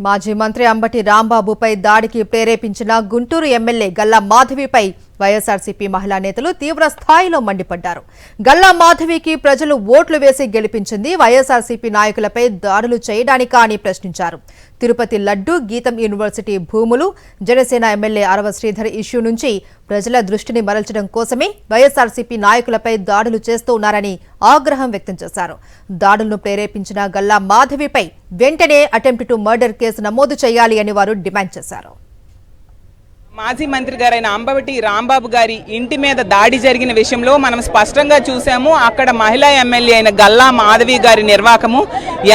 మాజీ మంత్రి అంబటి రాంబాబుపై దాడికి ప్రేరేపించిన గుంటూరు ఎమ్మెల్యే గల్లా మాధవిపై వైఎస్ఆర్సీపీ మహిళా నేతలు తీవ్ర స్థాయిలో మండిపడ్డారు. గల్లా మాధవికి ప్రజలు ఓట్లు వేసి గెలిపించింది వైఎస్ఆర్సీపీ నాయకులపై దాడులు చేయడానికా అని ప్రశ్నించారు. తిరుపతి లడ్డు, గీతం యూనివర్సిటీ భూములు, జనసేన ఎమ్మెల్యే అరవ శ్రీధర్ ఇష్యూ నుంచి ప్రజల దృష్టిని మరల్చడం కోసమే వైఎస్ఆర్సీపీ నాయకులపై దాడులు చేస్తూ ఉన్నారని ఆగ్రహం వ్యక్తం చేశారు. దాడులను ప్రేరేపించిన గల్లా మాధవిపై వెంటనే అటెంప్ట్ టు మర్డర్ కేసు నమోదు చేయాలి అని వారు డిమాండ్ చేశారు. మాజీ మంత్రి గారైన అంబటి రాంబాబు గారి ఇంటి మీద దాడి జరిగిన విషయంలో మనం స్పష్టంగా చూసాము. అక్కడ మహిళా ఎమ్మెల్యే అయిన గల్లా మాధవి గారి నిర్వాకము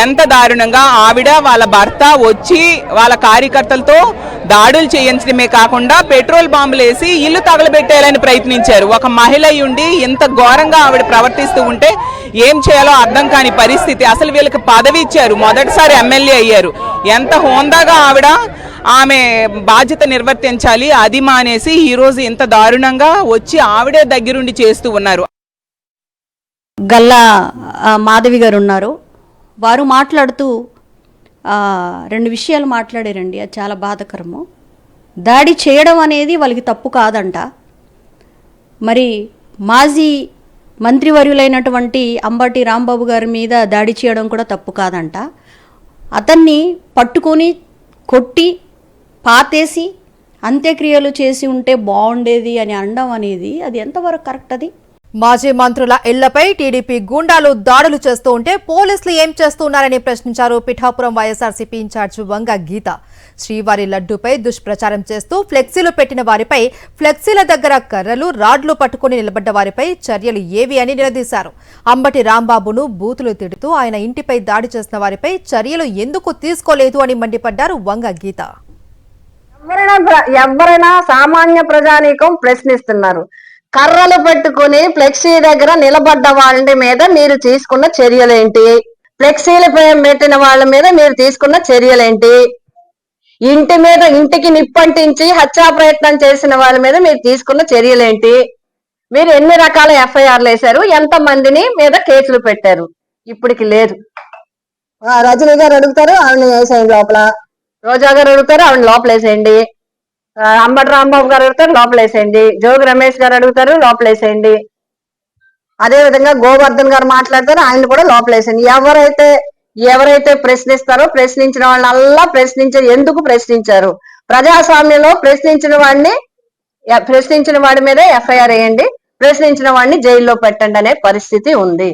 ఎంత దారుణంగా, ఆవిడ వాళ్ళ భర్త వచ్చి వాళ్ళ కార్యకర్తలతో దాడులు చేయించడమే కాకుండా పెట్రోల్ బాంబులు వేసి ఇల్లు తగలబెట్టేయాలని ప్రయత్నించారు. ఒక మహిళ ఉండి ఇంత ఘోరంగా ఆవిడ ప్రవర్తిస్తూ ఉంటే ఏం చేయాలో అర్థం కాని పరిస్థితి. అసలు వీళ్ళకి పదవి ఇచ్చారు, మొదటిసారి ఎమ్మెల్యే అయ్యారు. ఎంత హోందాగా ఆమె బాధ్యత నిర్వర్తించాలి, అది మానేసి ఈరోజు ఇంత దారుణంగా వచ్చి ఆవిడే దగ్గరుండి చేస్తూ ఉన్నారు. గల్లా మాధవి గారు ఉన్నారు, వారు మాట్లాడుతూ రెండు విషయాలు మాట్లాడారండి. అది చాలా బాధాకరము. దాడి చేయడం అనేది వాళ్ళకి తప్పు కాదంట. మరి మాజీ మంత్రివర్యులైనటువంటి అంబటి రాంబాబు గారి మీద దాడి చేయడం కూడా తప్పు కాదంట. అతన్ని పట్టుకొని కొట్టి పాతేసి అంత్యక్రియలు చేసి ఉంటే బాగుండేది అని అనడం అనేది అది ఎంతవరకు కరెక్ట్? అది మాజీ మంత్రుల ఇళ్లపై టీడీపీ గూండాలు దాడులు చేస్తూ ఉంటే పోలీసులు ఏం చేస్తున్నారని ప్రశ్నించారు పిఠాపురం వైఎస్ఆర్సీపీ ఇన్ఛార్జ్ వంగ గీత. శ్రీవారి లడ్డూపై దుష్ప్రచారం చేస్తూ ఫ్లెక్సీలు పెట్టిన వారిపై, ఫ్లెక్సీల దగ్గర కర్రలు, రాడ్లు పట్టుకుని నిలబడ్డ వారిపై చర్యలు ఏవి అని నిలదీశారు. అంబటి రాంబాబును బూతులు తిడుతూ ఆయన ఇంటిపై దాడి చేసిన వారిపై చర్యలు ఎందుకు తీసుకోలేదు అని మండిపడ్డారు వంగ గీత. ఎవరైనా సామాన్య ప్రజానీకం ప్రశ్నిస్తున్నారు. కర్రలు పెట్టుకుని ఫ్లెక్సీ దగ్గర నిలబడ్డ వాళ్ళ మీద మీరు తీసుకున్న చర్యలేంటి? ఫ్లెక్సీలు పెట్టిన వాళ్ళ మీద మీరు తీసుకున్న చర్యలేంటి? ఇంటికి నిప్పంటించి హత్యా ప్రయత్నం చేసిన వాళ్ళ మీద మీరు తీసుకున్న చర్యలేంటి? మీరు ఎన్ని రకాల ఎఫ్ఐఆర్లు వేశారు? ఎంత మందిని మీద కేసులు పెట్టారు? ఇప్పటికి లేదు. రజనీ గారు అడుగుతారు, ఆవిడ వేసేయండి లోపల. రోజా గారు అడుగుతారు, ఆవిడ లోపల వేసేయండి. అంబటి రాంబాబు గారు అడుగుతారు, లోపలేసేయండి. జోగి రమేష్ గారు అడుగుతారు, లోపలేసేయండి. అదే విధంగా గోవర్ధన్ గారు మాట్లాడతారు, ఆయన కూడా లోపలేసేయండి. ఎవరైతే ప్రశ్నిస్తారో ప్రశ్నించిన వాళ్ళల్లా ఎందుకు ప్రశ్నించారు? ప్రజాస్వామ్యంలో ప్రశ్నించిన వాడి మీద ఎఫ్ఐఆర్ వేయండి, ప్రశ్నించిన వాడిని జైల్లో పెట్టండి అనే పరిస్థితి ఉంది.